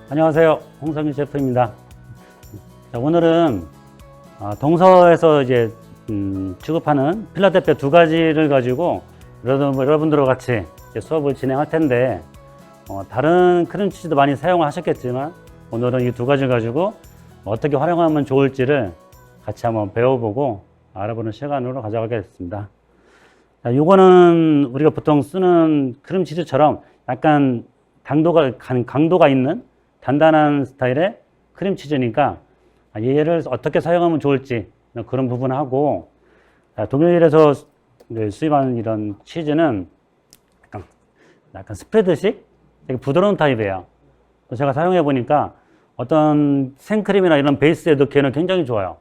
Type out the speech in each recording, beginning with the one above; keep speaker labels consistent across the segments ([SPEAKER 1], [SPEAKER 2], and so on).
[SPEAKER 1] 안녕하세요, 홍성윤 셰프입니다. 자, 오늘은 동서에서 이제 취급하는 필라델피아 두 가지를 가지고 여러분들과 같이 수업을 진행할 텐데, 다른 크림치즈도 많이 사용하셨겠지만 오늘은 이 두 가지를 가지고 어떻게 활용하면 좋을지를 같이 한번 배워보고 알아보는 시간으로 가져가겠습니다. 자, 요거는 우리가 보통 쓰는 크림치즈처럼 약간 강도가 있는 단단한 스타일의 크림치즈니까 얘를 어떻게 사용하면 좋을지 그런 부분하고, 독일에서 수입하는 이런 치즈는 약간 스프레드식 되게 부드러운 타입이에요. 제가 사용해 보니까 어떤 생크림이나 이런 베이스에 넣기에는 굉장히 좋아요.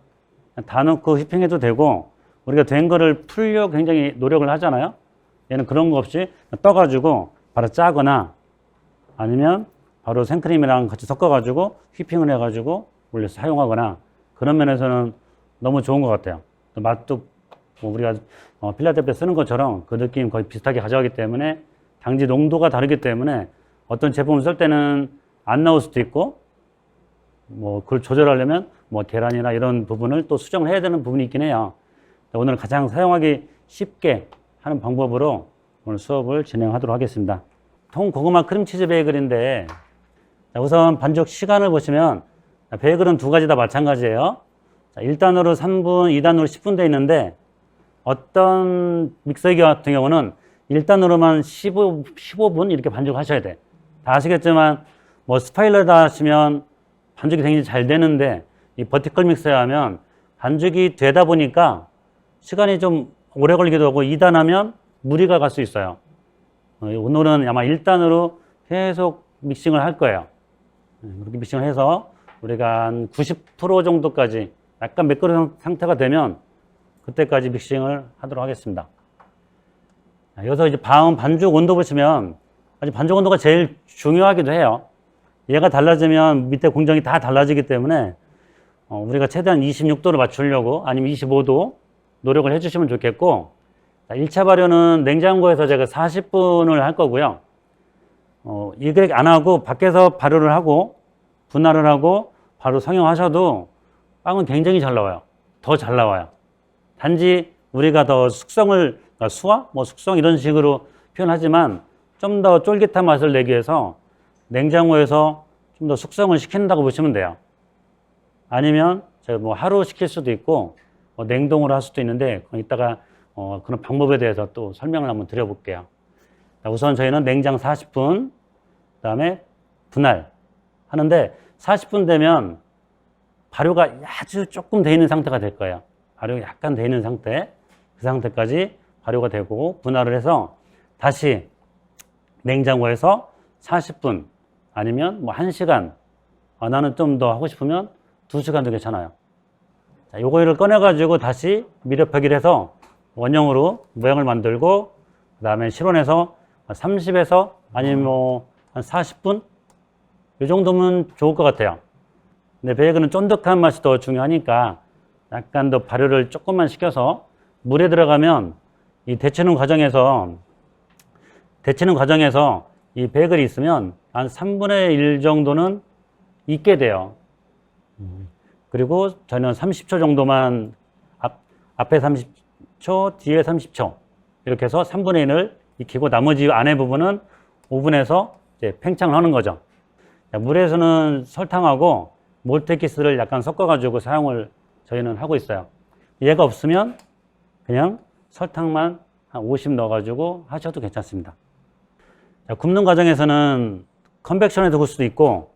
[SPEAKER 1] 다 넣고 휘핑해도 되고, 우리가 된 거를 풀려 굉장히 노력을 하잖아요. 얘는 그런 거 없이 떠가지고 바로 짜거나 아니면 바로 생크림이랑 같이 섞어가지고 휘핑을 해가지고 올려서 사용하거나, 그런 면에서는 너무 좋은 것 같아요. 맛도 우리가 필라델피아 쓰는 것처럼 그 느낌 거의 비슷하게 가져가기 때문에, 당지 농도가 다르기 때문에 어떤 제품을 쓸 때는 안 나올 수도 있고, 그걸 조절하려면 계란이나 이런 부분을 또 수정을 해야 되는 부분이 있긴 해요. 오늘 가장 사용하기 쉽게 하는 방법으로 오늘 수업을 진행하도록 하겠습니다. 통고구마 크림치즈 베이글인데, 우선 반죽 시간을 보시면 베이글은 두 가지 다 마찬가지예요. 1단으로 3분, 2단으로 10분 돼 있는데, 어떤 믹서기 같은 경우는 1단으로만 15분 이렇게 반죽하셔야 돼. 다 아시겠지만 스파일러다 하시면 반죽이 굉장히 잘 되는데, 이 버티컬 믹서에 하면 반죽이 되다 보니까 시간이 좀 오래 걸리기도 하고 2단 하면 무리가 갈 수 있어요. 오늘은 아마 1단으로 계속 믹싱을 할 거예요. 그렇게 믹싱을 해서 우리가 한 90% 정도까지 약간 매끄러운 상태가 되면 그때까지 믹싱을 하도록 하겠습니다. 여기서 이제 반죽 온도 보시면, 아직 반죽 온도가 제일 중요하기도 해요. 얘가 달라지면 밑에 공정이 다 달라지기 때문에 우리가 최대한 26도로 맞추려고, 아니면 25도 노력을 해주시면 좋겠고, 1차 발효는 냉장고에서 제가 40분을 할 거고요. 이게 안 하고 밖에서 발효를 하고 분할을 하고 바로 성형하셔도 빵은 굉장히 잘 나와요. 더 잘 나와요. 단지 우리가 더 숙성을, 수화? 숙성 이런 식으로 표현하지만 좀 더 쫄깃한 맛을 내기 위해서 냉장고에서 좀 더 숙성을 시킨다고 보시면 돼요. 아니면 제가 하루 시킬 수도 있고 냉동으로 할 수도 있는데, 이따가 그런 방법에 대해서 또 설명을 한번 드려볼게요. 우선 저희는 냉장 40분, 그 다음에 분할 하는데, 40분 되면 발효가 아주 조금 돼 있는 상태가 될 거예요. 발효가 약간 돼 있는 상태, 그 상태까지 발효가 되고 분할을 해서 다시 냉장고에서 40분 아니면 1시간, 나는 좀 더 하고 싶으면 2시간도 괜찮아요. 자, 요거를 꺼내가지고 다시 미력하기를 해서 원형으로 모양을 만들고, 그 다음에 실온에서 30에서 아니면 한 40분? 이 정도면 좋을 것 같아요. 근데 베이글은 쫀득한 맛이 더 중요하니까 약간 더 발효를 조금만 시켜서, 물에 들어가면 이 데치는 과정에서 이 베이글이 있으면 한 3분의 1 정도는 익게 돼요. 그리고 저는 30초 정도만, 앞에 30초, 뒤에 30초 이렇게 해서 3분의 1을 익히고, 나머지 안에 부분은 오븐에서 이제 팽창을 하는 거죠. 물에서는 설탕하고 몰트엑기스를 약간 섞어가지고 사용을 저희는 하고 있어요. 얘가 없으면 그냥 설탕만 한 50 넣어가지고 하셔도 괜찮습니다. 자, 굽는 과정에서는 컨벡션에서 굽을 수도 있고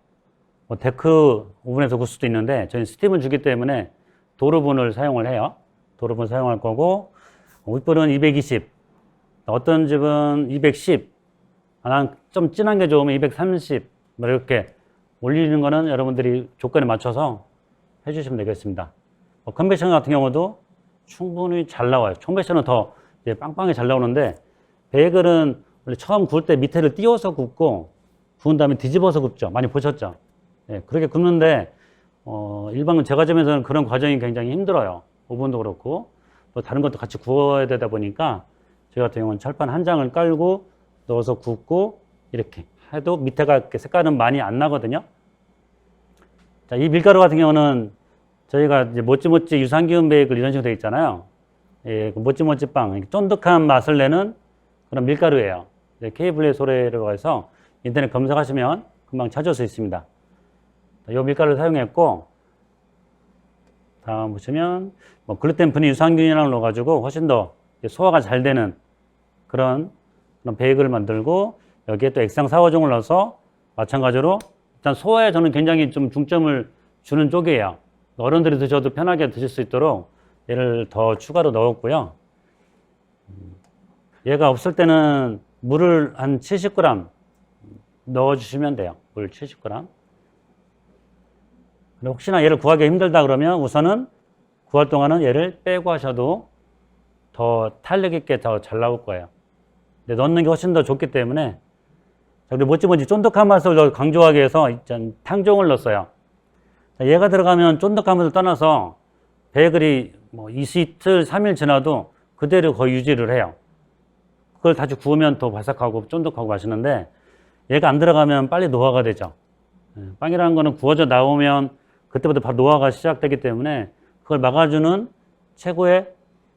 [SPEAKER 1] 데크 오븐에서 굽을 수도 있는데, 저희는 스팀을 주기 때문에 도르분을 사용을 해요. 도르분 사용할 거고, 윗불은 220, 어떤 집은 210, 난 좀 진한 게 좋으면 230, 이렇게 올리는 거는 여러분들이 조건에 맞춰서 해주시면 되겠습니다. 컨벡션 같은 경우도 충분히 잘 나와요. 컨벡션은 더 이제 빵빵하게 잘 나오는데, 베이글은 원래 처음 구울 때 밑에를 띄워서 굽고 구운 다음에 뒤집어서 굽죠. 많이 보셨죠? 예, 그렇게 굽는데 일반 제과점에서는 그런 과정이 굉장히 힘들어요. 오븐도 그렇고 또 다른 것도 같이 구워야 되다 보니까 저희 같은 경우는 철판 한 장을 깔고 넣어서 굽고 이렇게 해도 밑에가 이렇게 색깔은 많이 안 나거든요. 자, 이 밀가루 같은 경우는 저희가 이제 모찌모찌 유산균 베이글 이런 식으로 되어 있잖아요. 예, 그 모찌모찌 빵, 쫀득한 맛을 내는 그런 밀가루예요. K블레 소래라고 해서 인터넷 검색하시면 금방 찾을 수 있습니다. 이 밀가루를 사용했고, 다음 보시면 뭐 글루텐 프리 유산균이랑 넣어가지고 훨씬 더 소화가 잘 되는 그런 베이글을 만들고, 여기에 또 액상 사과종을 넣어서 마찬가지로 일단 소화에 저는 굉장히 좀 중점을 주는 쪽이에요. 어른들이 드셔도 편하게 드실 수 있도록 얘를 더 추가로 넣었고요. 얘가 없을 때는 물을 한 70g 넣어주시면 돼요. 물 70g. 혹시나 얘를 구하기 힘들다 그러면 우선은 구할 동안은 얘를 빼고 하셔도 더 탄력 있게 더 잘 나올 거예요. 근데 넣는 게 훨씬 더 좋기 때문에 우리 모찌모찌 쫀득한 맛을 더 강조하기 위해서 탕종을 넣었어요. 얘가 들어가면 쫀득한 맛을 떠나서 베이글이 뭐 이틀, 3일 지나도 그대로 거의 유지를 해요. 그걸 다시 구우면 더 바삭하고 쫀득하고 맛있는데 얘가 안 들어가면 빨리 노화가 되죠. 빵이라는 거는 구워져 나오면 그때부터 바로 노화가 시작되기 때문에 그걸 막아주는 최고의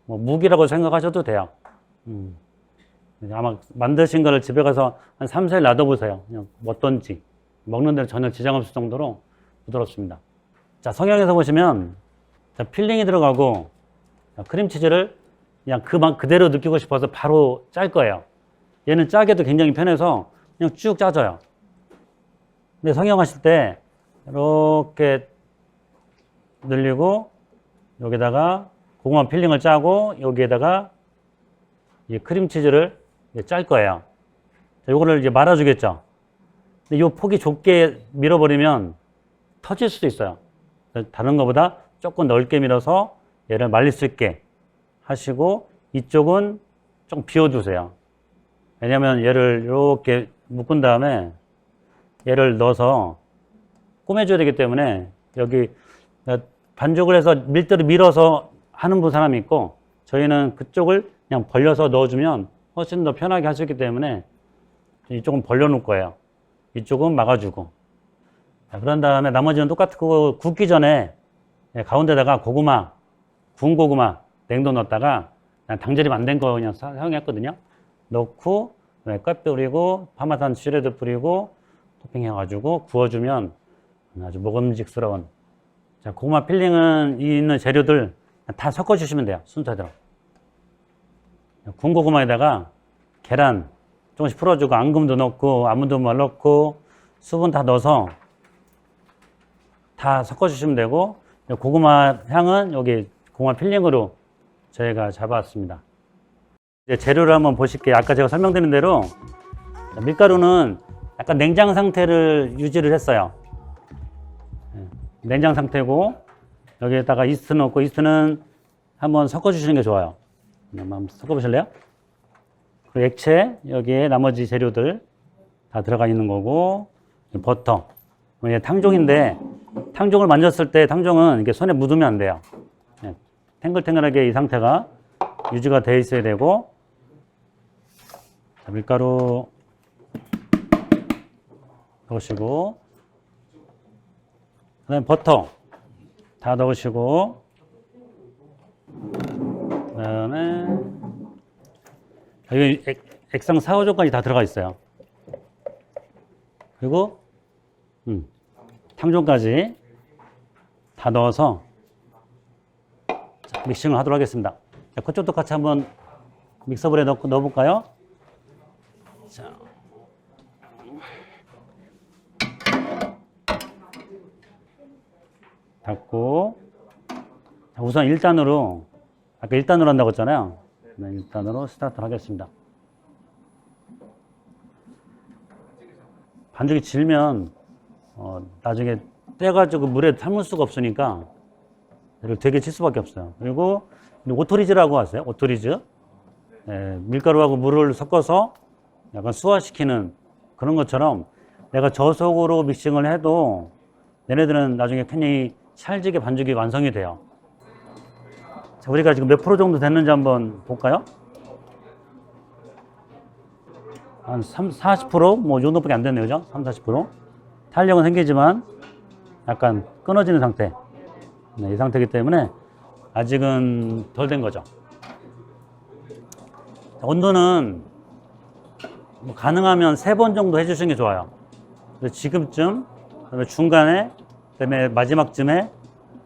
[SPEAKER 1] 뭐 무기라고 생각하셔도 돼요. 아마 만드신 거를 집에 가서 한 3, 4일 놔둬보세요. 그냥 어떤지. 먹는 데는 전혀 지장 없을 정도로 부드럽습니다. 자, 성형에서 보시면 자, 필링이 들어가고 자, 크림치즈를 그냥 그대로 느끼고 싶어서 바로 짤 거예요. 얘는 짜기도 굉장히 편해서 그냥 쭉 짜져요. 근데 성형하실 때 이렇게 늘리고 여기다가 고구마 필링을 짜고 여기에다가 이 크림치즈를 짤 거예요. 자, 요거를 이제 말아주겠죠. 근데 요 폭이 좁게 밀어버리면 터질 수도 있어요. 다른 것보다 조금 넓게 밀어서 얘를 말릴 수 있게 하시고 이쪽은 좀 비워두세요. 왜냐면 얘를 이렇게 묶은 다음에 얘를 넣어서 꼬매줘야 되기 때문에 여기 반죽을 해서 밀대로 밀어서 하는 사람이 있고 저희는 그쪽을 그냥 벌려서 넣어주면 훨씬 더 편하게 할 수 있기 때문에 이쪽은 벌려놓을 거예요. 이쪽은 막아주고. 자, 그런 다음에 나머지는 똑같은 거 굽기 전에 가운데다가 고구마, 구운 고구마 냉동 넣었다가 그냥 당절임 안 된 거 그냥 사용했거든요. 넣고 깍 뿌리고 파마산 슈레드 뿌리고 토핑해가지고 구워주면 아주 먹음직스러운. 자, 고구마 필링은 있는 재료들 다 섞어주시면 돼요. 순서대로. 구운 고구마에다가 계란 조금씩 풀어주고 앙금도 넣고 아몬드만 넣고 수분 다 넣어서 다 섞어주시면 되고 고구마 향은 여기 고구마 필링으로 저희가 잡아왔습니다. 이제 재료를 한번 보실게요. 아까 제가 설명드린 대로 밀가루는 약간 냉장 상태를 유지를 했어요. 냉장 상태고 여기에다가 이스트 넣고 이스트는 한번 섞어주시는 게 좋아요. 한번 섞어보실래요? 그리고 액체 여기에 나머지 재료들 다 들어가 있는 거고 버터 이게 탕종인데 탕종을 만졌을 때 탕종은 이게 손에 묻으면 안 돼요. 탱글탱글하게 이 상태가 유지가 되어 있어야 되고 자, 밀가루 넣으시고 그 다음에 버터 다 넣으시고 그 다음에 여기 액상 사호조까지 다 들어가 있어요. 그리고 탕종까지 다 넣어서 자, 믹싱을 하도록 하겠습니다. 자, 그쪽도 같이 한번 믹서볼에 넣어볼까요? 자. 닫고 자, 우선 1단으로 아까 1단으로 한다고 했잖아요. 1단으로 스타트를 하겠습니다. 반죽이 질면 나중에 떼가지고 물에 삶을 수가 없으니까 얘를 되게 칠 수밖에 없어요. 그리고 오토리즈라고 하세요. 오토리즈. 밀가루하고 물을 섞어서 약간 수화시키는 그런 것처럼 내가 저속으로 믹싱을 해도 얘네들은 나중에 굉장히 찰지게 반죽이 완성이 돼요. 자, 우리가 지금 몇 프로 정도 됐는지 한번 볼까요? 한 40%? 뭐, 이 정도밖에 안 됐네요. 그죠? 40. 탄력은 생기지만 약간 끊어지는 상태. 네, 이 상태이기 때문에 아직은 덜 된 거죠. 자, 온도는 뭐 가능하면 3번 정도 해주시는 게 좋아요. 지금쯤, 그다음에 중간에, 그다음에 마지막쯤에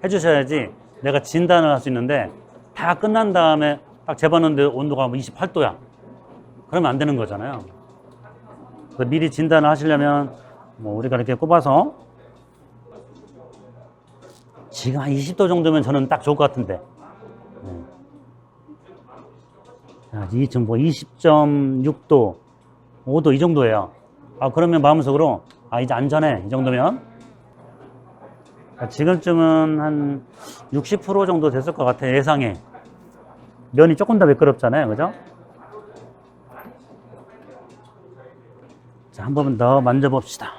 [SPEAKER 1] 해주셔야지 내가 진단을 할 수 있는데 다 끝난 다음에 딱 재봤는데 온도가 28도야. 그러면 안 되는 거잖아요. 그래서 미리 진단을 하시려면 뭐 우리가 이렇게 꼽아서 지금 한 20도 정도면 저는 딱 좋을 것 같은데. 자, 이 지금 뭐 20.6도, 5도 이 정도예요. 아, 그러면 마음속으로 아, 이제 안전해. 이 정도면. 자, 지금쯤은 한 60% 정도 됐을 것 같아요. 예상에. 면이 조금 더 매끄럽잖아요. 그죠? 자, 한 번 더 만져봅시다.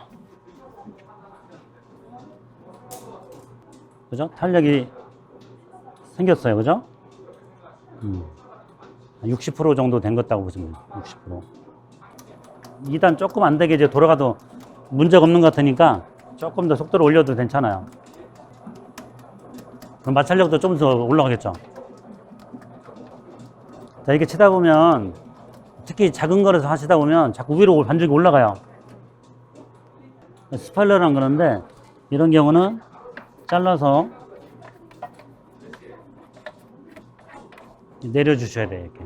[SPEAKER 1] 그죠? 탄력이 생겼어요. 그죠? 60% 정도 된 것 같다고 보시면 돼요. 60%. 2단 조금 안 되게 이제 돌아가도 문제가 없는 것 같으니까 조금 더 속도를 올려도 괜찮아요. 그럼 마찰력도 좀 더 올라가겠죠. 자, 이렇게 치다 보면 특히 작은 거에서 하시다 보면 자꾸 위로 반죽이 올라가요. 스파일러란 그런데 이런 경우는 잘라서 내려주셔야 돼요. 이렇게.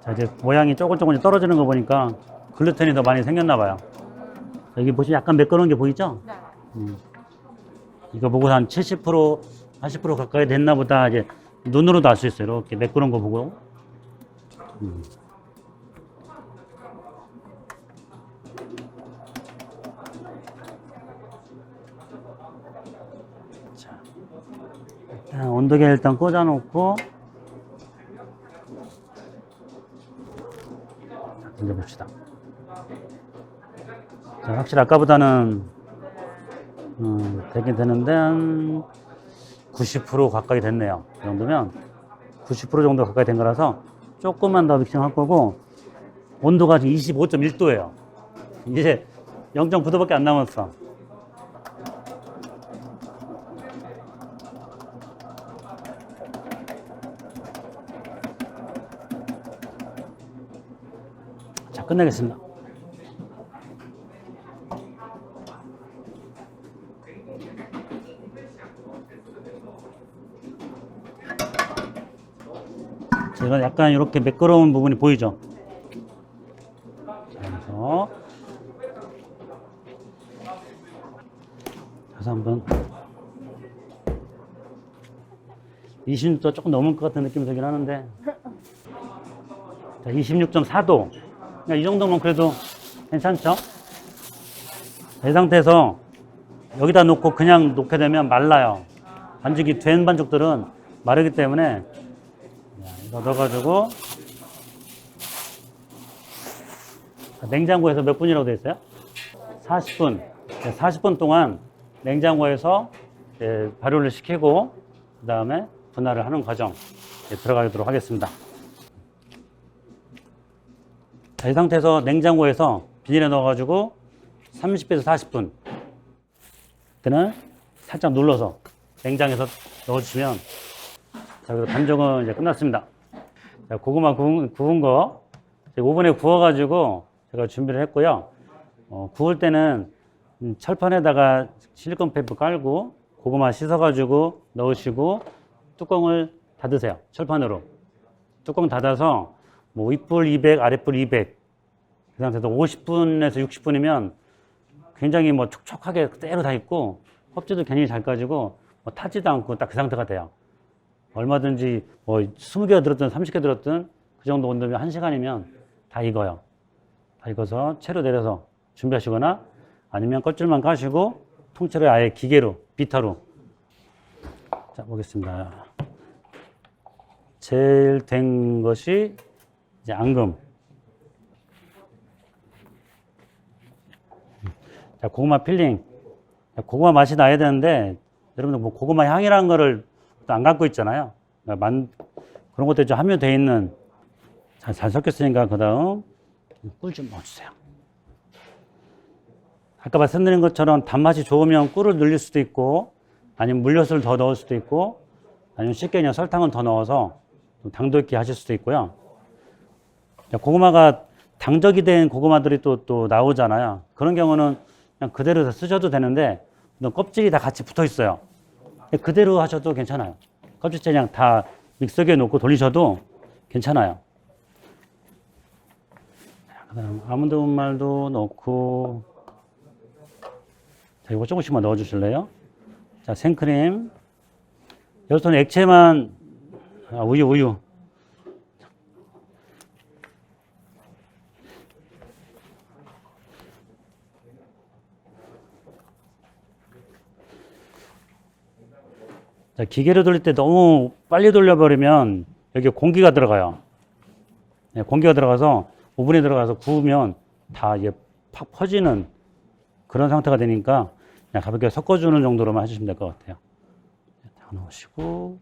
[SPEAKER 1] 자, 이제 모양이 조금씩 떨어지는 거 보니까 글루텐이 더 많이 생겼나 봐요. 여기 보시면 약간 매끄러운 게 보이죠?
[SPEAKER 2] 네.
[SPEAKER 1] 이거 보고 한 70%, 80% 가까이 됐나 보다 이제 눈으로도 알 수 있어요. 이렇게 매끄러운 거 보고. 자, 일단 온도계 일단 꽂아놓고 던져봅시다. 자, 확실히 아까보다는 되긴 되는데 한 90% 가까이 됐네요. 이 정도면 90% 정도 가까이 된 거라서 조금만 더 믹싱할 거고 온도가 지금 25.1도예요. 이제 0.9도밖에 안 남았어. 자, 끝내겠습니다. 제가 약간 이렇게 매끄러운 부분이 보이죠? 자, 그래서 한번 26도 조금 넘을 것 같은 느낌이 들긴 하는데 26.4도 이 정도면 그래도 괜찮죠? 이 상태에서 여기다 놓고 그냥 놓게 되면 말라요. 반죽이 된 반죽들은 마르기 때문에 이거 넣어가지고 냉장고에서 몇 분이라고 되어 있어요? 40분. 40분 동안 냉장고에서 발효를 시키고 그 다음에 분할을 하는 과정 들어가도록 하겠습니다. 자, 이 상태에서 냉장고에서 비닐에 넣어가지고 30분에서 40분 그때는 살짝 눌러서 냉장에서 넣어주시면 자, 그래서 반죽은 이제 끝났습니다. 자, 고구마 구운 거 오븐에 구워가지고 제가 준비를 했고요. 구울 때는 철판에다가 실리콘 페이퍼 깔고 고구마 씻어가지고 넣으시고 뚜껑을 닫으세요. 철판으로. 뚜껑 닫아서 뭐 윗불 200, 아랫불 200 그 상태에서 50분에서 60분이면 굉장히 뭐 촉촉하게 그대로 다 있고 껍질도 굉장히 잘 까지고 뭐 타지도 않고 딱 그 상태가 돼요. 얼마든지 뭐 20개가 들었든 30개 들었든 그 정도 온도면 1시간이면 다 익어요. 다 익어서 채로 내려서 준비하시거나 아니면 껍질만 까시고 통째로 아예 기계로 비타로 자 보겠습니다. 제일 된 것이 이제 앙금. 자, 고구마 필링. 고구마 맛이 나야 되는데, 여러분들 뭐 고구마 향이라는 거를 또 안 갖고 있잖아요. 그러니까 그런 것들이 좀 함유되어 있는, 잘 섞였으니까, 그 다음, 꿀 좀 넣어주세요. 아까 말씀드린 것처럼 단맛이 좋으면 꿀을 늘릴 수도 있고, 아니면 물엿을 더 넣을 수도 있고, 아니면 쉽게 그냥 설탕을 더 넣어서 좀 당도 있게 하실 수도 있고요. 고구마가 당적이 된 고구마들이 또 나오잖아요. 그런 경우는 그냥 그대로 쓰셔도 되는데, 껍질이 다 같이 붙어 있어요. 그대로 하셔도 괜찮아요. 껍질째 그냥 다 믹서기에 놓고 돌리셔도 괜찮아요. 그다음 아몬드 분말도 넣고, 자, 이거 조금씩만 넣어 주실래요? 자, 생크림. 여기서는 액체만, 우유. 자, 기계로 돌릴 때 너무 빨리 돌려버리면 여기 공기가 들어가요. 네, 공기가 들어가서 오븐에 들어가서 구우면 다 이제 팍 퍼지는 그런 상태가 되니까 그냥 가볍게 섞어주는 정도로만 해주시면 될 것 같아요. 다 넣으시고.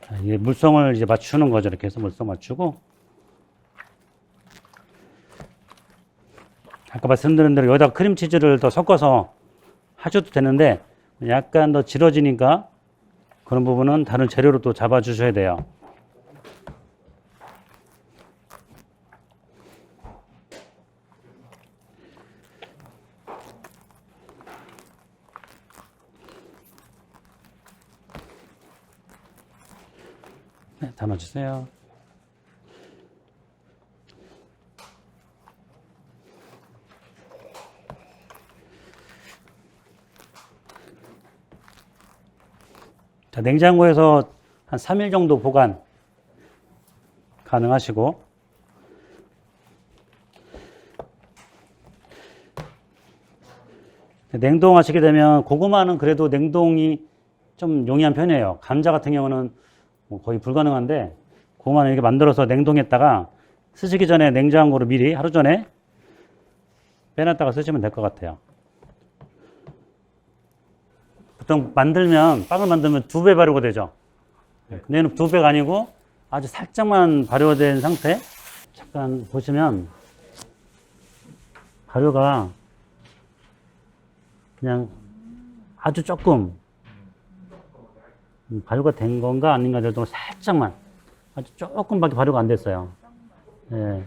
[SPEAKER 1] 자, 이게 물성을 이제 맞추는 거죠. 이렇게 해서 물성 맞추고. 아까 말씀드린 대로 여기다 크림치즈를 더 섞어서 하셔도 되는데 약간 더 질어지니까 그런 부분은 다른 재료로 또 잡아주셔야 돼요. 네, 담아주세요. 자, 냉장고에서 한 3일 정도 보관 가능하시고, 냉동하시게 되면 고구마는 그래도 냉동이 좀 용이한 편이에요. 감자 같은 경우는 뭐 거의 불가능한데, 고구마는 이렇게 만들어서 냉동했다가 쓰시기 전에 냉장고로 미리 하루 전에 빼놨다가 쓰시면 될 것 같아요. 보통 빵을 만들면 2배 발효가 되죠. 근데 얘는 2배가 아니고 아주 살짝만 발효된 상태. 잠깐 보시면 발효가 그냥 아주 조금 발효가 된 건가 아닌가 될 정도 살짝만 아주 조금밖에 발효가 안 됐어요. 예.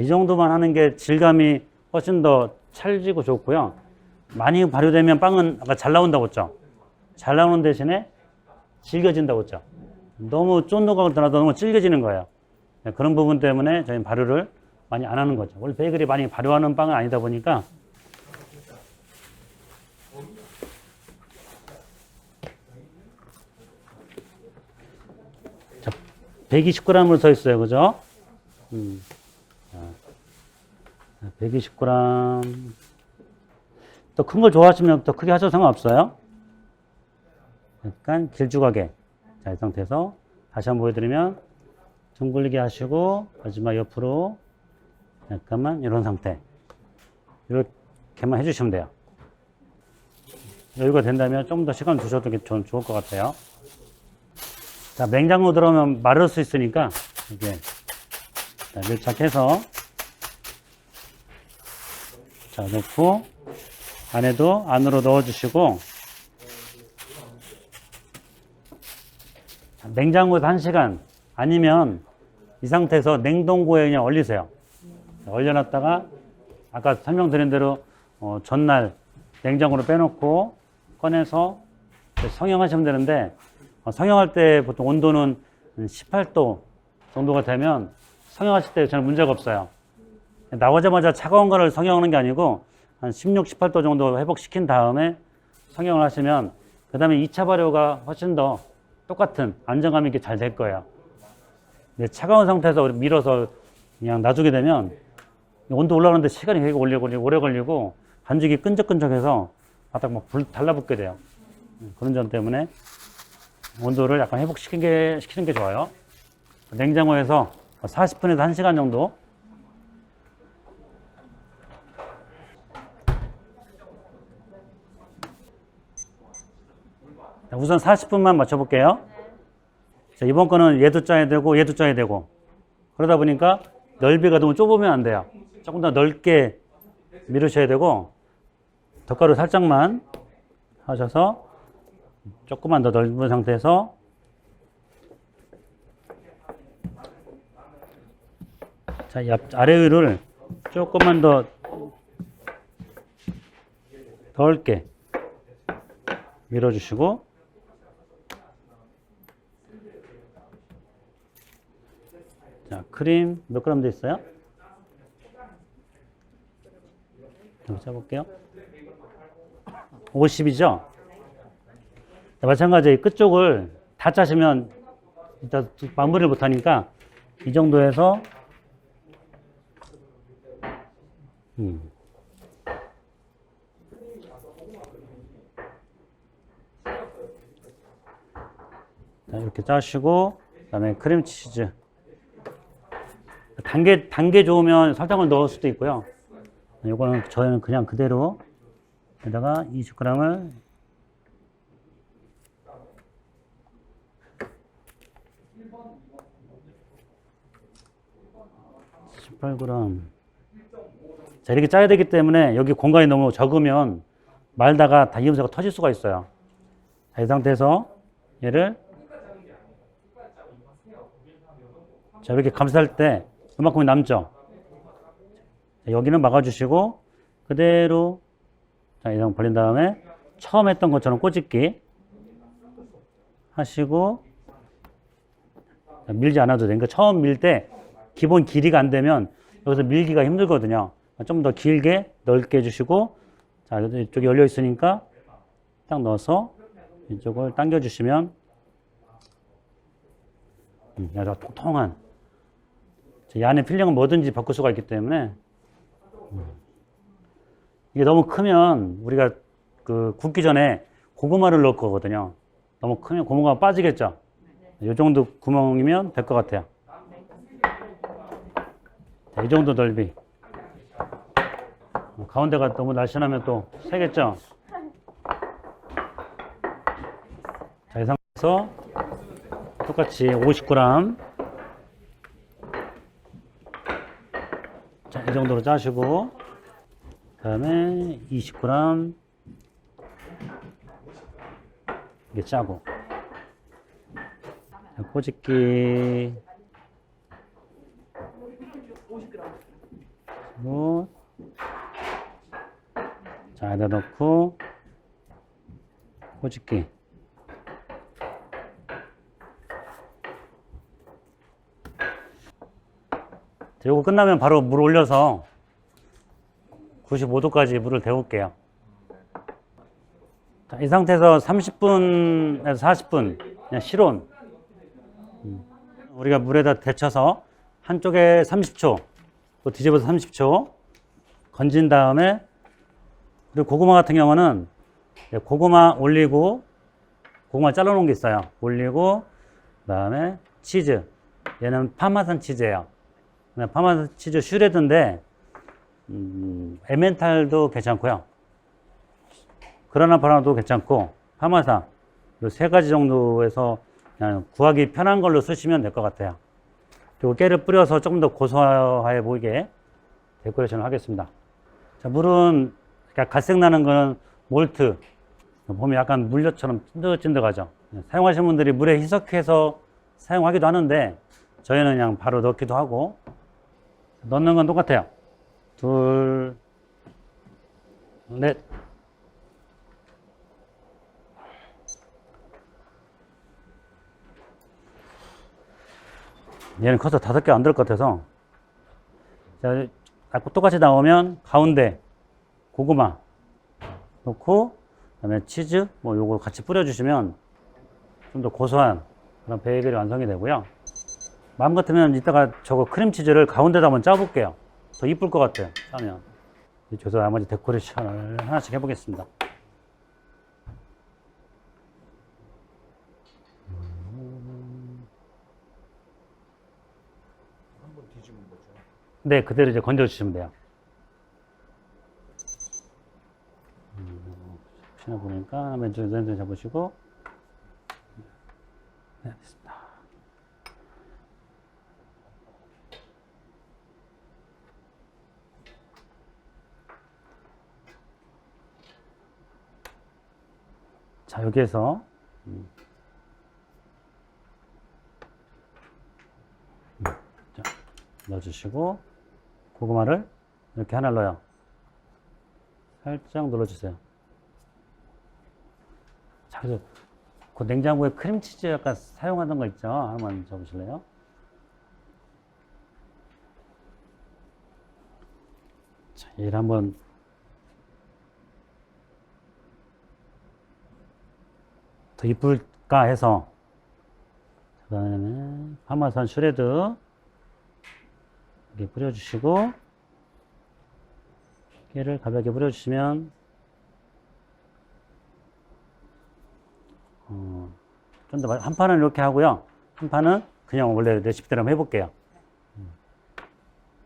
[SPEAKER 1] 이 정도만 하는 게 질감이 훨씬 더 찰지고 좋고요. 많이 발효되면 빵은 아까 잘 나온다고 했죠. 잘 나오는 대신에 질겨진다고 했죠. 너무 쫀득하거나 너무 질겨지는 거예요. 네, 그런 부분 때문에 저희는 발효를 많이 안 하는 거죠. 원래 베이글이 많이 발효하는 빵은 아니다 보니까. 자, 120g으로 써 있어요. 그죠? 120g. 또 큰 걸 좋아하시면 더 크게 하셔도 상관없어요. 약간 길쭉하게. 자, 이 상태에서 다시 한번 보여드리면 둥글리게 하시고 마지막 옆으로 약간만 이런 상태. 이렇게만 해주시면 돼요. 여유가 된다면 좀 더 시간 두셔도 좋을 것 같아요. 자, 냉장고 들어오면 마를 수 있으니까 이렇게 밀착해서 자, 넣고 안으로 넣어주시고 냉장고에서 1시간 아니면 이 상태에서 냉동고에 그냥 얼리세요. 얼려놨다가 아까 설명드린 대로 전날 냉장고로 빼놓고 꺼내서 성형하시면 되는데 성형할 때 보통 온도는 18도 정도가 되면 성형하실 때 저는 문제가 없어요. 나오자마자 차가운 거를 성형하는 게 아니고 한 16, 18도 정도 회복시킨 다음에 성형을 하시면 그 다음에 2차 발효가 훨씬 더 똑같은 안정감 있게 잘 될 거예요. 근데 차가운 상태에서 밀어서 그냥 놔두게 되면 온도 올라가는데 시간이 되게 오래 걸리고 반죽이 끈적끈적해서 바닥 막 달라붙게 돼요. 그런 점 때문에 온도를 약간 시키는 게 좋아요. 냉장고에서 40분에서 1시간 정도. 우선 40분만 맞춰볼게요. 자, 이번 거는 얘도 짜야 되고 얘도 짜야 되고 그러다 보니까 넓이가 너무 좁으면 안 돼요. 조금 더 넓게 밀으셔야 되고 덧가루 살짝만 하셔서 조금만 더 넓은 상태에서 자, 아래 위를 조금만 더 넓게 밀어주시고 자, 크림 몇 그램 돼 있어요? 한번 짜볼게요. 50이죠? 마찬가지로 끝쪽을 다 짜시면 일단 마무리를 못하니까 이 정도에서 자, 이렇게 짜시고 그다음에 크림치즈 단게 좋으면 설탕을 넣을 수도 있고요. 이거는 저희는 그냥 그대로 여기다가 20g을 18g. 자, 이렇게 짜야 되기 때문에 여기 공간이 너무 적으면 말다가 다 이음새가 터질 수가 있어요. 자, 이 상태에서 얘를 자, 이렇게 감쌀 때 이만큼이 남죠. 자, 여기는 막아주시고 그대로 자, 이상 벌린 다음에 처음 했던 것처럼 꼬집기 하시고 자, 밀지 않아도 되니까 처음 밀 때 기본 길이가 안 되면 여기서 밀기가 힘들거든요. 좀 더 길게 넓게 해주시고 자, 이쪽이 열려 있으니까 딱 넣어서 이쪽을 당겨 주시면 아주 통통한 이 안에 필링은 뭐든지 바꿀 수가 있기 때문에 이게 너무 크면 우리가 그 굽기 전에 고구마를 넣을 거거든요. 너무 크면 고구마가 빠지겠죠. 이 정도 구멍이면 될 것 같아요. 자, 이 정도 넓이. 가운데가 너무 날씬하면 또 새겠죠. 자, 이 상태에서 똑같이 50g 자, 이 정도로 짜시고 그 다음에 20g 이게 짜고 자, 꼬집기 그리고 자, 여기다 넣고 꼬집기 요거 끝나면 바로 물 올려서 95도까지 물을 데울게요. 자, 이 상태에서 30분에서 40분 그냥 실온 우리가 물에다 데쳐서 한쪽에 30초 또 뒤집어서 30초 건진 다음에 그리고 고구마 같은 경우는 고구마 올리고 고구마 잘라 놓은 게 있어요. 올리고 그 다음에 치즈 얘는 파마산 치즈예요. 파마산 치즈 슈레드인데 에멘탈도 괜찮고요. 그라나 파나도 괜찮고 파마산 이 세 가지 정도에서 그냥 구하기 편한 걸로 쓰시면 될 것 같아요. 그리고 깨를 뿌려서 조금 더 고소해 보이게 데코레이션을 하겠습니다. 자, 물은 갈색 나는 거는 몰트 보면 약간 물엿처럼 찐득찐득하죠. 사용하시는 분들이 물에 희석해서 사용하기도 하는데 저희는 그냥 바로 넣기도 하고 넣는 건 똑같아요. 둘, 넷. 얘는 커서 5개 안 들 것 같아서 자, 똑같이 나오면 가운데 고구마 넣고 그다음에 치즈 뭐 요거 같이 뿌려주시면 좀 더 고소한 그런 베이글이 완성이 되고요. 마음 같으면 이따가 저거 크림치즈를 가운데다 한번 짜볼게요. 더 이쁠 것 같아요. 짜면. 저도 나머지 데코레이션을 하나씩 해보겠습니다. 네, 그대로 이제 건져주시면 돼요. 혹시나 보니까 왼쪽 잡으시고. 네, 됐습니다. 자, 여기에서 자, 넣어주시고 고구마를 이렇게 하나 넣어요. 살짝 눌러주세요. 자, 그래서 그 냉장고에 크림치즈 약간 사용하던 거 있죠? 한번 줘보실래요? 자, 얘를 한번 더 이쁠까 해서, 그 다음에 파마산 슈레드 이렇게 뿌려주시고, 깨를 가볍게 뿌려주시면 좀 더 한 판은 이렇게 하고요, 한 판은 그냥 원래 레시피대로 한번 해볼게요.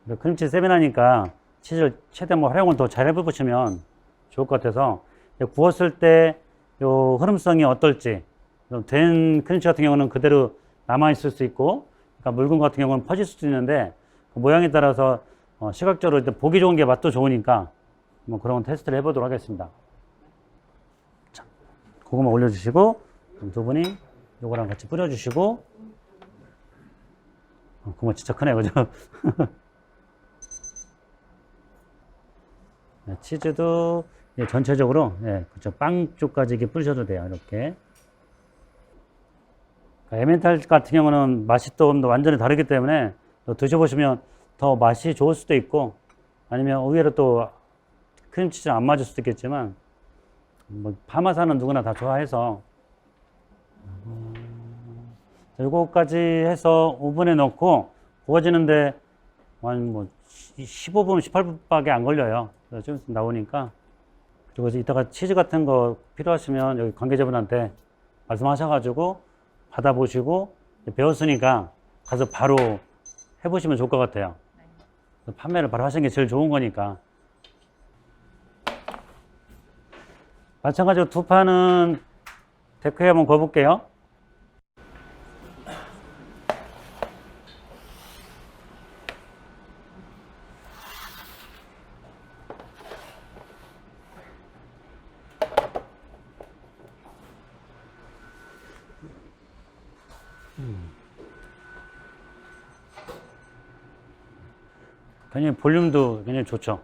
[SPEAKER 1] 크림치즈 세미나니까 치즈를 최대한 활용을 더 잘 해보시면 좋을 것 같아서, 구웠을 때 요 흐름성이 어떨지, 된 크림치즈 같은 경우는 그대로 남아있을 수 있고, 그러니까 묽은 것 같은 경우는 퍼질 수도 있는데, 그 모양에 따라서 시각적으로 보기 좋은 게 맛도 좋으니까 뭐 그런 테스트를 해보도록 하겠습니다. 자, 고구마 올려주시고, 두 분이 요거랑 같이 뿌려주시고, 고구마 진짜 크네, 그죠? 치즈도 전체적으로, 그쵸, 빵 쪽까지 이렇게 뿌리셔도 돼요, 이렇게. 에멘탈 같은 경우는 맛이 또 완전히 다르기 때문에 또 드셔보시면 더 맛이 좋을 수도 있고, 아니면 의외로 또 크림치즈랑 안 맞을 수도 있겠지만, 뭐 파마산은 누구나 다 좋아해서, 요거까지 해서 오븐에 넣고 구워지는데 한 뭐 15분, 18분밖에 안 걸려요. 그래서 좀 있으면 나오니까. 그리고 이따가 치즈 같은 거 필요하시면 여기 관계자분한테 말씀하셔가지고 받아보시고, 배웠으니까 가서 바로 해보시면 좋을 것 같아요. 판매를 바로 하시는 게 제일 좋은 거니까. 마찬가지로 두 판은 데크에 한번 구워볼게요. 굉장히 볼륨도 굉장히 좋죠.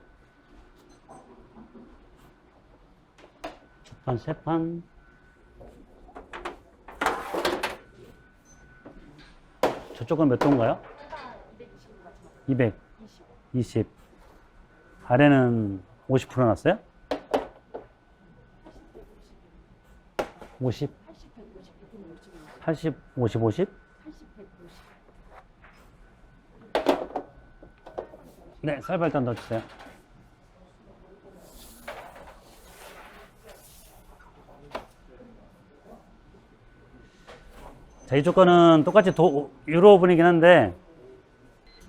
[SPEAKER 1] 첫 판, 세 판. 저쪽은 몇 도인가요? 220. 아래는 50% 났어요? 50? 80, 50, 50? 네, 쌀밥 일단 넣어주세요. 자, 이쪽 거는 똑같이 유로 오븐이긴 한데,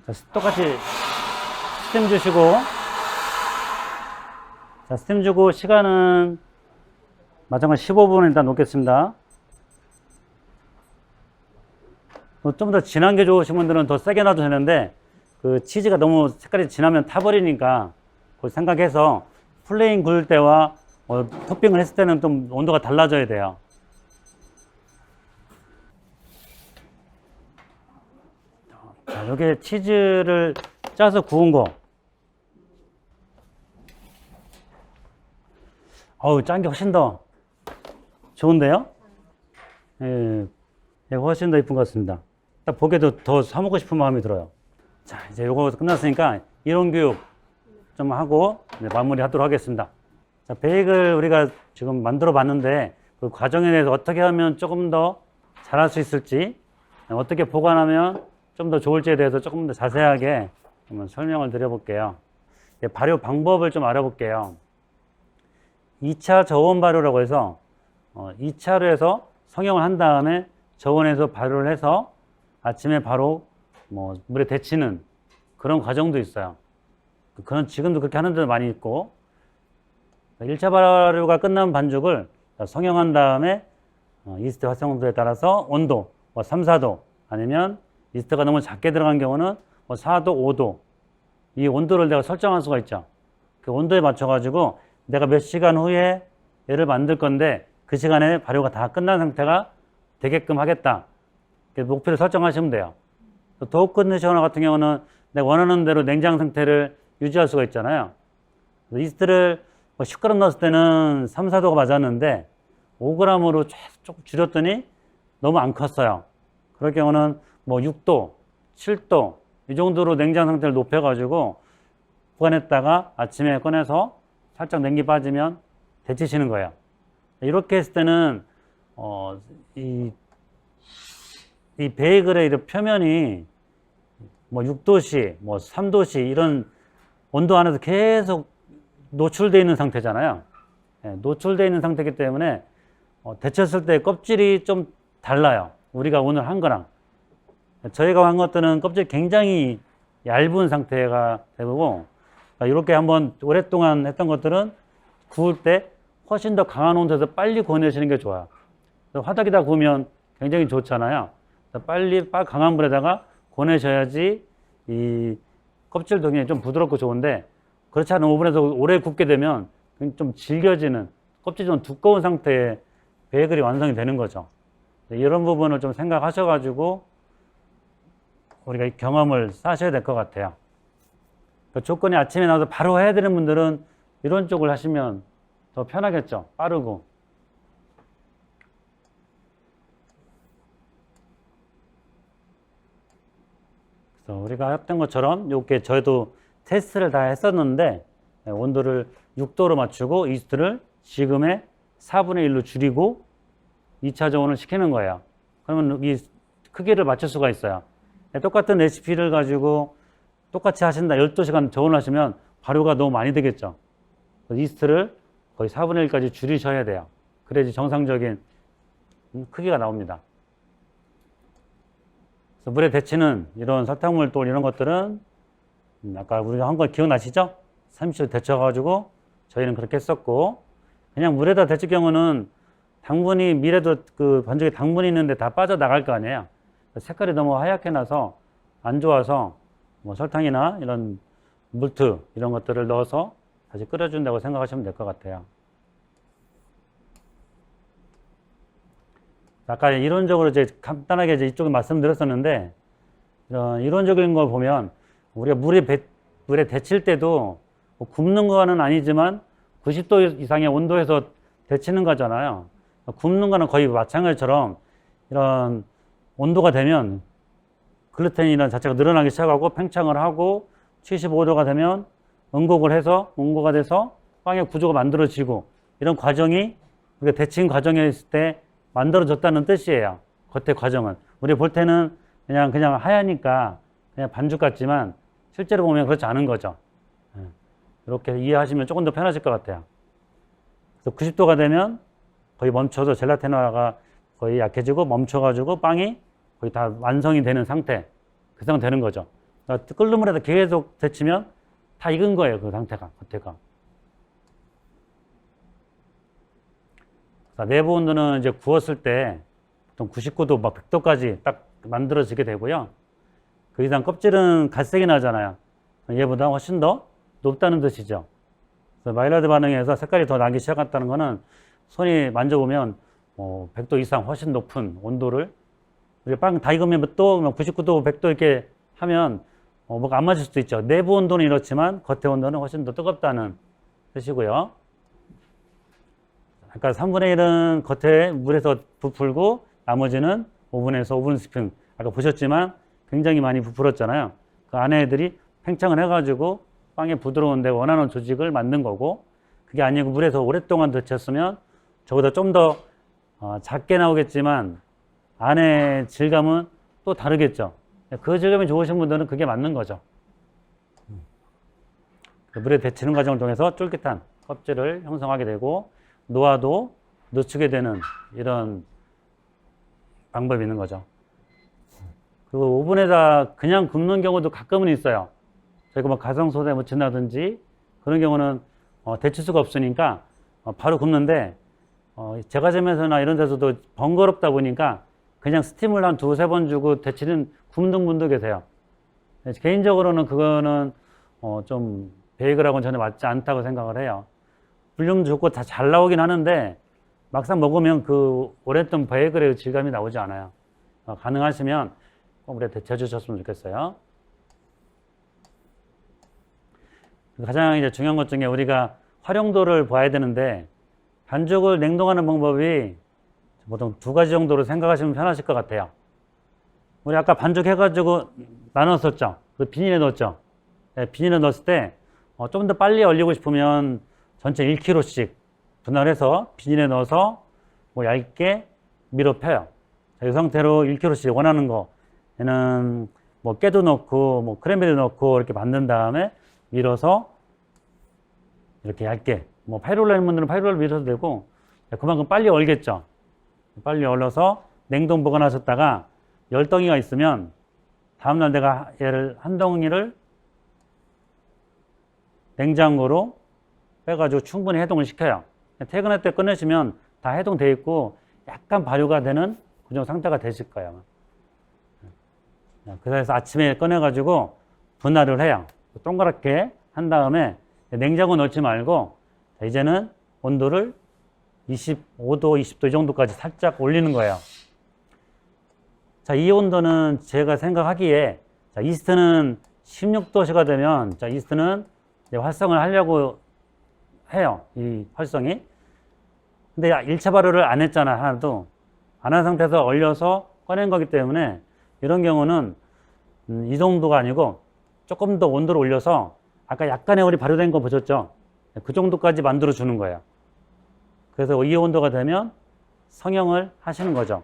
[SPEAKER 1] 자, 똑같이 스팀 주시고, 자, 스팀 주고 시간은 마찬가지 15분 일단 놓겠습니다. 좀 더 진한 게 좋으신 분들은 더 세게 놔도 되는데, 그 치즈가 너무 색깔이 진하면 타버리니까 그걸 생각해서 플레인 구울 때와 토핑을 했을 때는 좀 온도가 달라져야 돼요. 자, 여기에 치즈를 짜서 구운 거. 어우, 짠 게 훨씬 더 좋은데요? 예, 훨씬 더 이쁜 것 같습니다. 딱 보기에도 더 사먹고 싶은 마음이 들어요. 자, 이제 요거 끝났으니까 이론 교육 좀 하고 마무리 하도록 하겠습니다. 자, 베이글 우리가 지금 만들어 봤는데 그 과정에 대해서 어떻게 하면 조금 더 잘할 수 있을지, 어떻게 보관하면 좀 더 좋을지에 대해서 조금 더 자세하게 한번 설명을 드려볼게요. 발효 방법을 좀 알아볼게요. 2차 저온 발효라고 해서 2차로 해서 성형을 한 다음에 저온해서 발효를 해서 아침에 바로 뭐 물에 데치는 그런 과정도 있어요. 그런 지금도 그렇게 하는 데도 많이 있고 1차 발효가 끝난 반죽을 성형한 다음에 이스트 활성도에 따라서 온도 3, 4도 아니면 이스트가 너무 작게 들어간 경우는 4도, 5도 이 온도를 내가 설정할 수가 있죠. 그 온도에 맞춰가지고 내가 몇 시간 후에 얘를 만들 건데 그 시간에 발효가 다 끝난 상태가 되게끔 하겠다. 목표를 설정하시면 돼요. 더욱 컨디셔너 같은 경우는 내가 원하는 대로 냉장 상태를 유지할 수가 있잖아요. 이스트를 10g 넣었을 때는 3, 4도가 맞았는데 5g으로 조금 줄였더니 너무 안 컸어요. 그럴 경우는 6도, 7도 이 정도로 냉장 상태를 높여가지고 보관했다가 아침에 꺼내서 살짝 냉기 빠지면 데치시는 거예요. 이렇게 했을 때는 이 베이글의 표면이 6도씨, 3도씨 이런 온도 안에서 계속 노출되어 있는 상태잖아요. 노출되어 있는 상태이기 때문에 데쳤을 때 껍질이 좀 달라요. 우리가 오늘 한 거랑. 저희가 한 것들은 껍질이 굉장히 얇은 상태가 되고 이렇게 한번 오랫동안 했던 것들은 구울 때 훨씬 더 강한 온도에서 빨리 구워내시는 게 좋아요. 화덕에다 구우면 굉장히 좋잖아요. 빨리 강한 불에다가 구워내셔야지 이 껍질도 굉장히 좀 부드럽고 좋은데 그렇지 않은 오븐에서 오래 굽게 되면 좀 질겨지는 껍질이 좀 두꺼운 상태의 베이글이 완성이 되는 거죠. 이런 부분을 좀 생각하셔가지고 우리가 경험을 쌓으셔야 될 것 같아요. 그 조건이 아침에 나와서 바로 해야 되는 분들은 이런 쪽을 하시면 더 편하겠죠. 빠르고. 그래서 우리가 했던 것처럼 이렇게 저희도 테스트를 다 했었는데 온도를 6도로 맞추고 이스트를 지금의 4분의 1로 줄이고 2차 저온을 시키는 거예요. 그러면 이 크기를 맞출 수가 있어요. 똑같은 레시피를 가지고 똑같이 하신다. 12시간 저온하시면 발효가 너무 많이 되겠죠. 이스트를 거의 4분의 1까지 줄이셔야 돼요. 그래야지 정상적인 크기가 나옵니다. 그래서 물에 데치는 이런 설탕물 또 이런 것들은 아까 우리가 한 거 기억나시죠? 30초 데쳐가지고 저희는 그렇게 했었고 그냥 물에다 데칠 경우는 당분이 밀에도 그 반죽에 당분이 있는데 다 빠져나갈 거 아니에요. 색깔이 너무 하얗게 나서 안 좋아서 설탕이나 이런 물트 이런 것들을 넣어서 다시 끓여준다고 생각하시면 될 것 같아요. 아까 이론적으로 이제 간단하게 이제 이쪽에 말씀드렸었는데 이런 이론적인 걸 보면 우리가 물에 데칠 때도 굽는 거는 아니지만 90도 이상의 온도에서 데치는 거잖아요. 굽는 거는 거의 마찬가지처럼 이런 온도가 되면 글루텐이라는 자체가 늘어나기 시작하고 팽창을 하고 75도가 되면 응고가 돼서 빵의 구조가 만들어지고 이런 과정이 우리가 데친 과정에 있을 때 만들어졌다는 뜻이에요. 겉의 과정은. 우리 볼 때는 그냥 하얘니까 그냥 반죽 같지만 실제로 보면 그렇지 않은 거죠. 이렇게 이해하시면 조금 더 편하실 것 같아요. 그래서 90도가 되면 거의 멈춰서 젤라티노가 거의 약해지고 멈춰가지고 빵이 거의 다 완성이 되는 상태. 그 상태 되는 거죠. 그러니까 끓는 물에다 계속 데치면 다 익은 거예요. 그 상태가, 겉에가. 내부 온도는 이제 구웠을 때 보통 99도, 100도까지 딱 만들어지게 되고요. 그 이상 껍질은 갈색이 나잖아요. 얘보다 훨씬 더 높다는 뜻이죠. 그래서 마일라드 반응에서 색깔이 더 나기 시작했다는 거는 손이 만져보면 100도 이상 훨씬 높은 온도를 빵 다 익으면 또 99도, 100도 이렇게 하면 뭐가 안 맞을 수도 있죠. 내부 온도는 이렇지만 겉의 온도는 훨씬 더 뜨겁다는 뜻이고요. 아까 3분의 1은 겉에 물에서 부풀고 나머지는 오븐에서 오븐 스프링 아까 보셨지만 굉장히 많이 부풀었잖아요. 그 안에 애들이 팽창을 해가지고 빵에 부드러운데 원하는 조직을 만든 거고 그게 아니고 물에서 오랫동안 데쳤으면 저보다 좀 더 작게 나오겠지만 안에 질감은 또 다르겠죠. 그 질감이 좋으신 분들은 그게 맞는 거죠. 물에 데치는 과정을 통해서 쫄깃한 껍질을 형성하게 되고 노화도 늦추게 되는 이런 방법이 있는 거죠. 그리고 오븐에다 그냥 굽는 경우도 가끔은 있어요. 저희가 뭐 가성소다에 묻힌다든지 그런 경우는 데칠 수가 없으니까 바로 굽는데 제과점에서나 이런 데서도 번거롭다 보니까 그냥 스팀을 한 두세 번 주고 데치는 굽는 분도 계세요. 개인적으로는 그거는 좀 베이글하고는 전혀 맞지 않다고 생각을 해요. 볼륨도 좋고 다 잘 나오긴 하는데 막상 먹으면 그 오랫동안 베이글의 질감이 나오지 않아요. 가능하시면 꼭 물에 데쳐 주셨으면 좋겠어요. 가장 이제 중요한 것 중에 우리가 활용도를 봐야 되는데 반죽을 냉동하는 방법이 보통 두 가지 정도로 생각하시면 편하실 것 같아요. 우리 아까 반죽 해가지고 나눴었죠. 그 비닐에 넣었죠. 네, 비닐에 넣었을 때 좀 더 빨리 얼리고 싶으면 전체 1kg씩 분할해서 비닐에 넣어서 뭐 얇게 밀어 펴요. 이 상태로 1kg씩 원하는 거 얘는 뭐 깨도 넣고 뭐 크랜베리 넣고 이렇게 만든 다음에 밀어서 이렇게 얇게 뭐 파이롤라 하는 분들은 파이롤라 밀어도 되고 그만큼 빨리 얼겠죠. 빨리 얼려서 냉동 보관하셨다가 10덩이가 있으면 다음날 내가 얘를 한 덩이를 냉장고로 빼가지고 충분히 해동을 시켜요. 퇴근할 때 꺼내시면 다 해동되어 있고 약간 발효가 되는 그 정도 상태가 되실 거예요. 그래서 아침에 꺼내가지고 분할을 해요. 동그랗게 한 다음에 냉장고 넣지 말고 이제는 온도를 25도, 20도 이 정도까지 살짝 올리는 거예요. 자, 이 온도는 제가 생각하기에 자, 이스트는 16도씨가 되면 자, 이스트는 이제 활성을 하려고 해요. 이 활성이. 근데 1차 발효를 안 했잖아, 하나도. 안 한 상태에서 얼려서 꺼낸 거기 때문에 이런 경우는 이 정도가 아니고 조금 더 온도를 올려서 아까 약간의 우리 발효된 거 보셨죠? 그 정도까지 만들어 주는 거예요. 그래서 이 온도가 되면 성형을 하시는 거죠.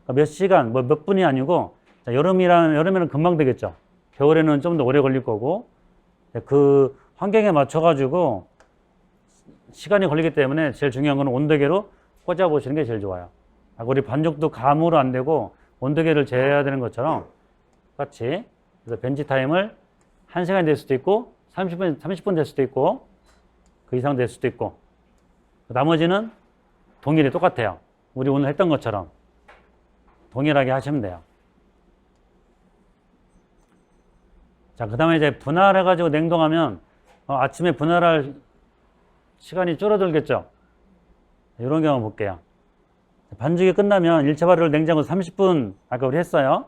[SPEAKER 1] 그러니까 몇 시간, 뭐 몇 분이 아니고 여름에는 금방 되겠죠. 겨울에는 좀 더 오래 걸릴 거고 그 환경에 맞춰가지고 시간이 걸리기 때문에 제일 중요한 건 온도계로 꽂아 보시는 게 제일 좋아요. 우리 반죽도 감으로 안 되고 온도계를 재야 되는 것처럼 똑같이 그래서 벤치 타임을 1시간이 될 수도 있고 30분 될 수도 있고 그 이상 될 수도 있고 나머지는 동일히 똑같아요. 우리 오늘 했던 것처럼 동일하게 하시면 돼요. 자, 그 다음에 이제 분할해가지고 냉동하면 아침에 분할할 시간이 줄어들겠죠. 이런 경우 볼게요. 반죽이 끝나면 1차 발효를 냉장고 30분 아까 우리 했어요.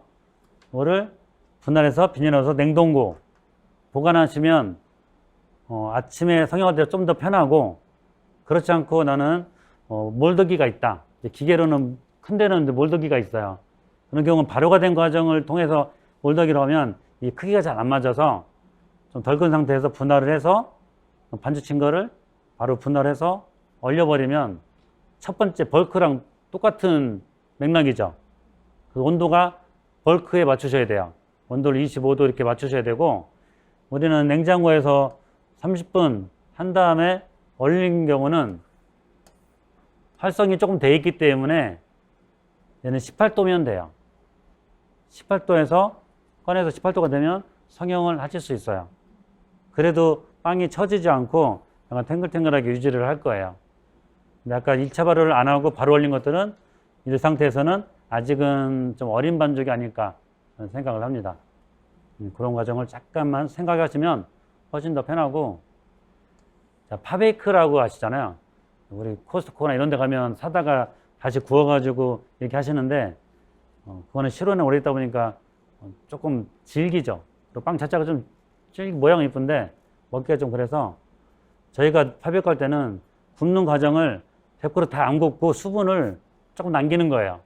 [SPEAKER 1] 이거를 분할해서 비닐에 넣어서 냉동고 보관하시면 아침에 성형할 때 좀 더 편하고 그렇지 않고 나는 몰드기가 있다. 기계로는 큰 데는 몰드기가 있어요. 그런 경우는 발효가 된 과정을 통해서 몰드기로 하면 이 크기가 잘 안 맞아서 좀 덜 큰 상태에서 분할을 해서 반죽 친 거를 바로 분할해서 얼려버리면 첫 번째 벌크랑 똑같은 맥락이죠. 그 온도가 벌크에 맞추셔야 돼요. 온도를 25도 이렇게 맞추셔야 되고 우리는 냉장고에서 30분 한 다음에 얼린 경우는 활성이 조금 돼 있기 때문에 얘는 18도면 돼요. 18도에서 꺼내서 18도가 되면 성형을 하실 수 있어요. 그래도 빵이 처지지 않고 약간 탱글탱글하게 유지를 할 거예요. 근데 아까 1차 발효를 안 하고 바로 얼린 것들은 이 상태에서는 아직은 좀 어린 반죽이 아닐까 생각을 합니다. 그런 과정을 잠깐만 생각하시면 훨씬 더 편하고 자, 파베이크라고 아시잖아요. 우리 코스트코나 이런 데 가면 사다가 다시 구워가지고 이렇게 하시는데 그거는 실온에 오래 있다 보니까 조금 질기죠. 또 빵 자체가 좀 모양은 이쁜데 먹기가 좀 그래서 저희가 파베이크 할 때는 굽는 과정을 100% 다 안 굽고 수분을 조금 남기는 거예요.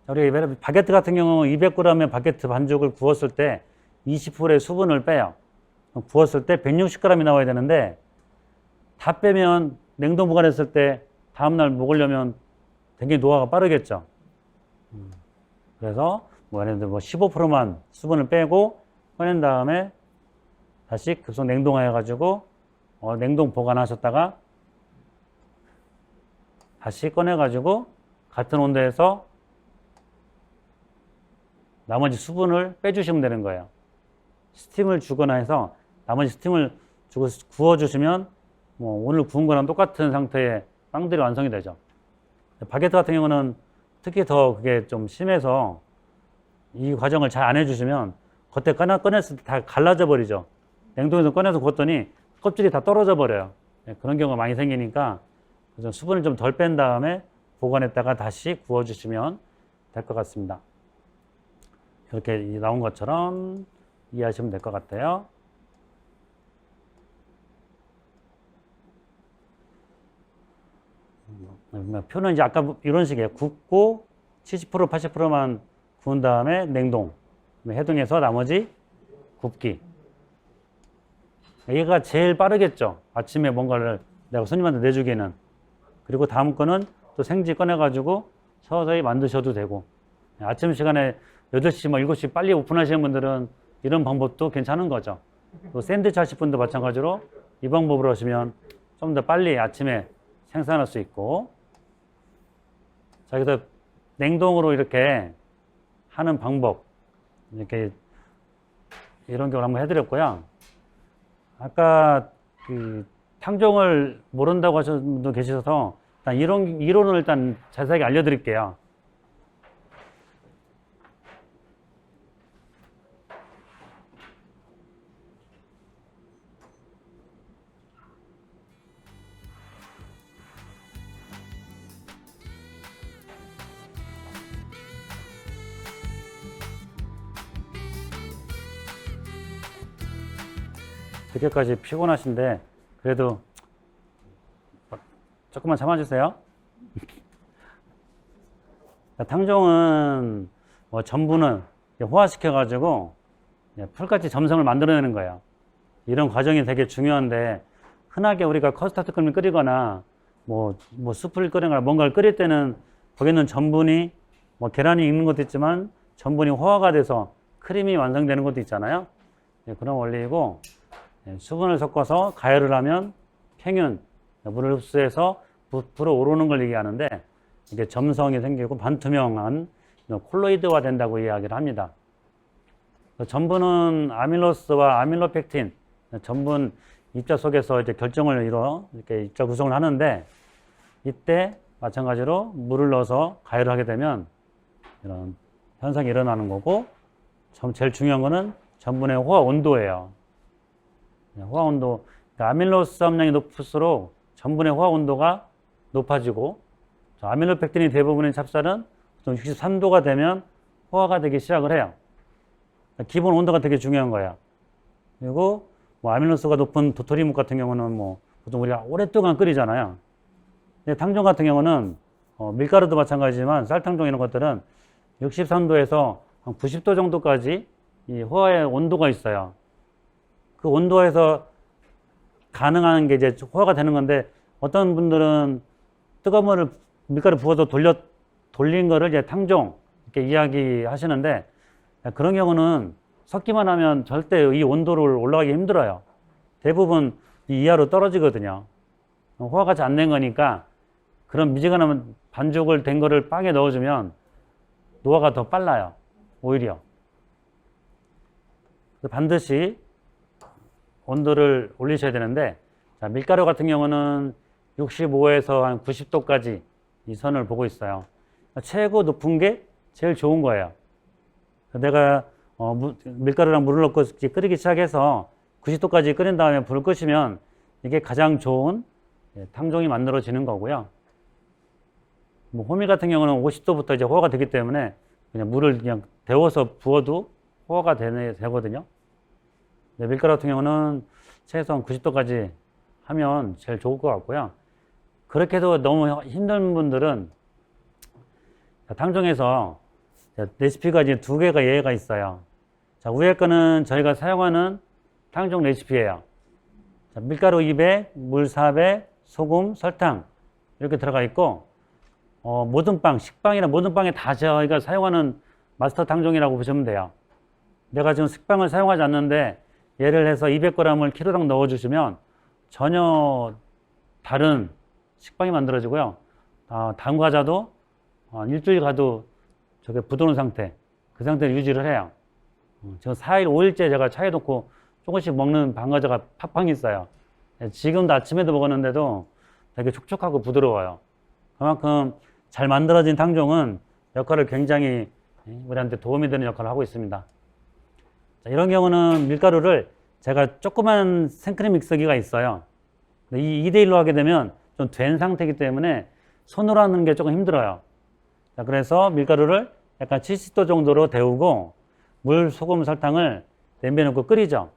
[SPEAKER 1] 우리 바게트 같은 경우 200g의 바게트 반죽을 구웠을 때 20%의 수분을 빼요. 구웠을 때 160g이 나와야 되는데 다 빼면 냉동 보관했을 때 다음날 먹으려면 굉장히 노화가 빠르겠죠. 그래서 예를 들어 15%만 수분을 빼고 꺼낸 다음에 다시 급속 냉동해 가지고 냉동 보관하셨다가 다시 꺼내 가지고 같은 온도에서 나머지 수분을 빼주시면 되는 거예요. 스팀을 주거나 해서 나머지 스팀을 주고 구워주시면 뭐 오늘 구운 거랑 똑같은 상태의 빵들이 완성이 되죠. 바게트 같은 경우는 특히 더 그게 좀 심해서 이 과정을 잘 안 해주시면 겉에 꺼냈을 때 다 갈라져 버리죠. 냉동에서 꺼내서 구웠더니 껍질이 다 떨어져 버려요. 그런 경우가 많이 생기니까 수분을 좀 덜 뺀 다음에 보관했다가 다시 구워주시면 될 것 같습니다. 이렇게 나온 것처럼 이해하시면 될 것 같아요. 표는 이제 아까 이런 식이에요. 굽고 70% 80%만 구운 다음에 냉동, 해동해서 나머지 굽기. 얘가 제일 빠르겠죠. 아침에 뭔가를 내가 손님한테 내주기는. 그리고 다음 거는 또 생지 꺼내가지고 서서히 만드셔도 되고. 아침 시간에 8시, 7시 빨리 오픈하시는 분들은 이런 방법도 괜찮은 거죠. 또 샌드위치 하실 분도 마찬가지로 이 방법으로 하시면 좀 더 빨리 아침에 생산할 수 있고. 자, 그래서 냉동으로 이렇게 하는 방법, 이렇게 이런 경우를 한번 해드렸고요. 아까 그 탕종을 모른다고 하시는 분도 계셔서 일단 이론을 일단 자세하게 알려드릴게요. 그렇게까지 피곤하신데 그래도 조금만 참아주세요. 탕종은 뭐 전분을 호화시켜가지고 풀같이 점성을 만들어내는 거예요. 이런 과정이 되게 중요한데 흔하게 우리가 커스터드 끓을 끓이거나 뭐 수프를 끓이거나 뭔가를 끓일 때는 거기는 전분이 뭐 계란이 있는 것도 있지만 전분이 호화가 돼서 크림이 완성되는 것도 있잖아요. 그런 원리이고 수분을 섞어서 가열을 하면 평균 물을 흡수해서 부풀어 오르는 걸 얘기하는데 이게 점성이 생기고 반투명한 콜로이드화 된다고 이야기를 합니다. 전분은 아밀로스와 아밀로펙틴, 전분 입자 속에서 이제 결정을 이렇게 입자 구성을 하는데 이때 마찬가지로 물을 넣어서 가열을 하게 되면 이런 현상이 일어나는 거고 제일 중요한 거는 전분의 호화 온도예요. 호화 온도, 그러니까 아밀로스 함량이 높을수록 전분의 호화 온도가 높아지고 아밀로펙틴이 대부분인 찹쌀은 63도가 되면 호화가 되기 시작을 해요. 기본 온도가 되게 중요한 거예요. 그리고 뭐 아밀로스가 높은 도토리묵 같은 경우는 뭐 보통 우리가 오랫동안 끓이잖아요. 근데 탕종 같은 경우는 밀가루도 마찬가지지만 쌀탕종 이런 것들은 63도에서 한 90도 정도까지 이 호화의 온도가 있어요. 그 온도에서 가능한 게 이제 호화가 되는 건데 어떤 분들은 뜨거운 물을 밀가루 부어서 돌린 거를 이제 탕종 이렇게 이야기하시는데 그런 경우는 섞기만 하면 절대 이 온도를 올라가기 힘들어요. 대부분 이 이하로 떨어지거든요. 호화가 잘 안 된 거니까 그런 미지근한 반죽을 된 거를 빵에 넣어주면 노화가 더 빨라요. 오히려. 반드시 온도를 올리셔야 되는데 자, 밀가루 같은 경우는 65에서 한 90도까지 이 선을 보고 있어요. 최고 높은 게 제일 좋은 거예요. 내가 밀가루랑 물을 넣고 끓이기 시작해서 90도까지 끓인 다음에 불을 끄시면 이게 가장 좋은 탕종이 만들어지는 거고요. 뭐 호밀 같은 경우는 50도부터 이제 호화가 되기 때문에 그냥 물을 그냥 데워서 부어도 호화가 되거든요. 밀가루 같은 경우는 최소한 90도까지 하면 제일 좋을 것 같고요. 그렇게 해도 너무 힘든 분들은 탕종에서 레시피가 이제 두 개가 예외가 있어요. 자, 위에 거는 저희가 사용하는 탕종 레시피예요. 자, 밀가루 200, 물 400, 소금, 설탕 이렇게 들어가 있고 모든 빵, 식빵이나 모든 빵에 다 저희가 사용하는 마스터 탕종이라고 보시면 돼요. 내가 지금 식빵을 사용하지 않는데 예를 해서 200g을 키로당 넣어주시면 전혀 다른 식빵이 만들어지고요. 다음 과자도 일주일 가도 저게 부드러운 상태, 그 상태를 유지를 해요. 지금 4일, 5일째 제가 차에 놓고 조금씩 먹는 방과자가 팍팍 있어요. 지금도 아침에도 먹었는데도 되게 촉촉하고 부드러워요. 그만큼 잘 만들어진 탕종은 역할을 굉장히 우리한테 도움이 되는 역할을 하고 있습니다. 자, 이런 경우는 밀가루를 제가 조그만 생크림 믹서기가 있어요. 근데 이 2대1로 하게 되면 좀 된 상태이기 때문에 손으로 하는 게 조금 힘들어요. 자, 그래서 밀가루를 약간 70도 정도로 데우고 물, 소금, 설탕을 냄비에 넣고 끓이죠.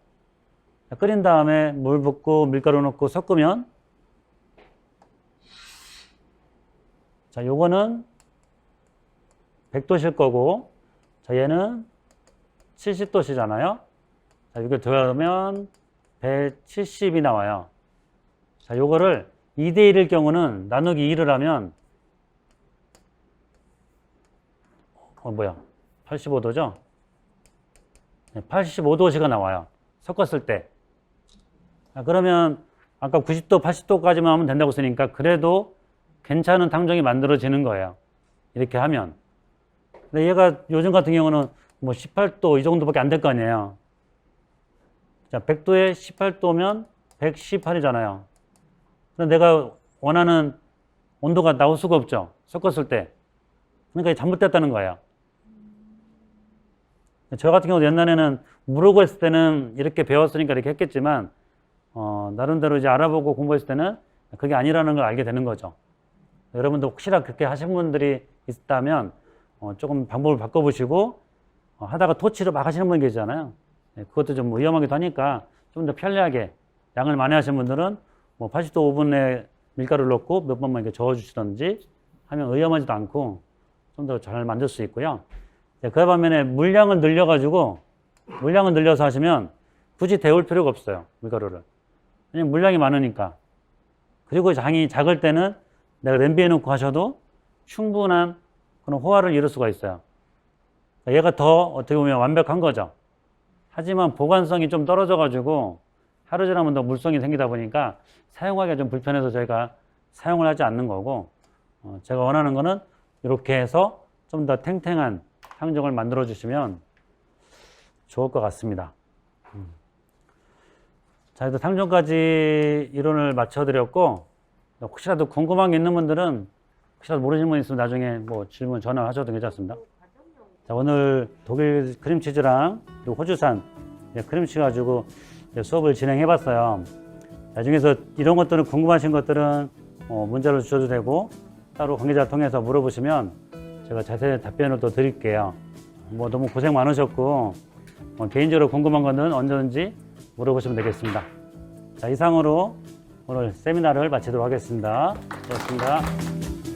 [SPEAKER 1] 자, 끓인 다음에 물 붓고 밀가루 넣고 섞으면, 자, 요거는 100도실 거고, 자, 얘는 70도시잖아요. 자, 이걸 더하면 170이 나와요. 자, 요거를 2대1일 경우는 나누기 2를 하면 85도죠? 85도씨가 나와요. 섞었을 때. 자, 그러면 아까 90도, 80도까지만 하면 된다고 했으니까 그래도 괜찮은 탕종이 만들어지는 거예요. 이렇게 하면. 근데 얘가 요즘 같은 경우는 뭐 18도 이 정도밖에 안 될 거 아니에요. 자, 100도에 18도면 118이잖아요. 근데 내가 원하는 온도가 나올 수가 없죠. 섞었을 때. 그러니까 잘못됐다는 거예요. 저 같은 경우도 옛날에는 모르고 했을 때는 이렇게 배웠으니까 이렇게 했겠지만, 나름대로 이제 알아보고 공부했을 때는 그게 아니라는 걸 알게 되는 거죠. 여러분도 혹시나 그렇게 하신 분들이 있다면, 조금 방법을 바꿔보시고, 하다가 토치로 막 하시는 분 계시잖아요. 그것도 좀 위험하기도 하니까 좀 더 편리하게 양을 많이 하시는 분들은 뭐 80도 오븐에 밀가루를 넣고 몇 번만 이렇게 저어주시던지 하면 위험하지도 않고 좀 더 잘 만들 수 있고요. 그 반면에 물량을 늘려서 하시면 굳이 데울 필요가 없어요. 밀가루를. 왜냐면 물량이 많으니까. 그리고 장이 작을 때는 내가 냄비에 넣고 하셔도 충분한 그런 호화를 이룰 수가 있어요. 얘가 더 어떻게 보면 완벽한 거죠. 하지만 보관성이 좀 떨어져가지고 하루 지나면 더 물성이 생기다 보니까 사용하기가 좀 불편해서 저희가 사용을 하지 않는 거고, 제가 원하는 거는 이렇게 해서 좀 더 탱탱한 탕종을 만들어 주시면 좋을 것 같습니다. 자, 그래서 탕종까지 이론을 맞춰드렸고, 혹시라도 궁금한 게 있는 분들은, 혹시라도 모르시는 분 있으면 나중에 뭐 질문 전화하셔도 괜찮습니다. 자, 오늘 독일 크림치즈랑 호주산 크림치즈 가지고 수업을 진행해 봤어요. 나중에서 이런 것들은 궁금하신 것들은 문자로 주셔도 되고, 따로 관계자를 통해서 물어보시면 제가 자세히 답변을 또 드릴게요. 뭐 너무 고생 많으셨고, 개인적으로 궁금한 거는 언제든지 물어보시면 되겠습니다. 자, 이상으로 오늘 세미나를 마치도록 하겠습니다. 고맙습니다.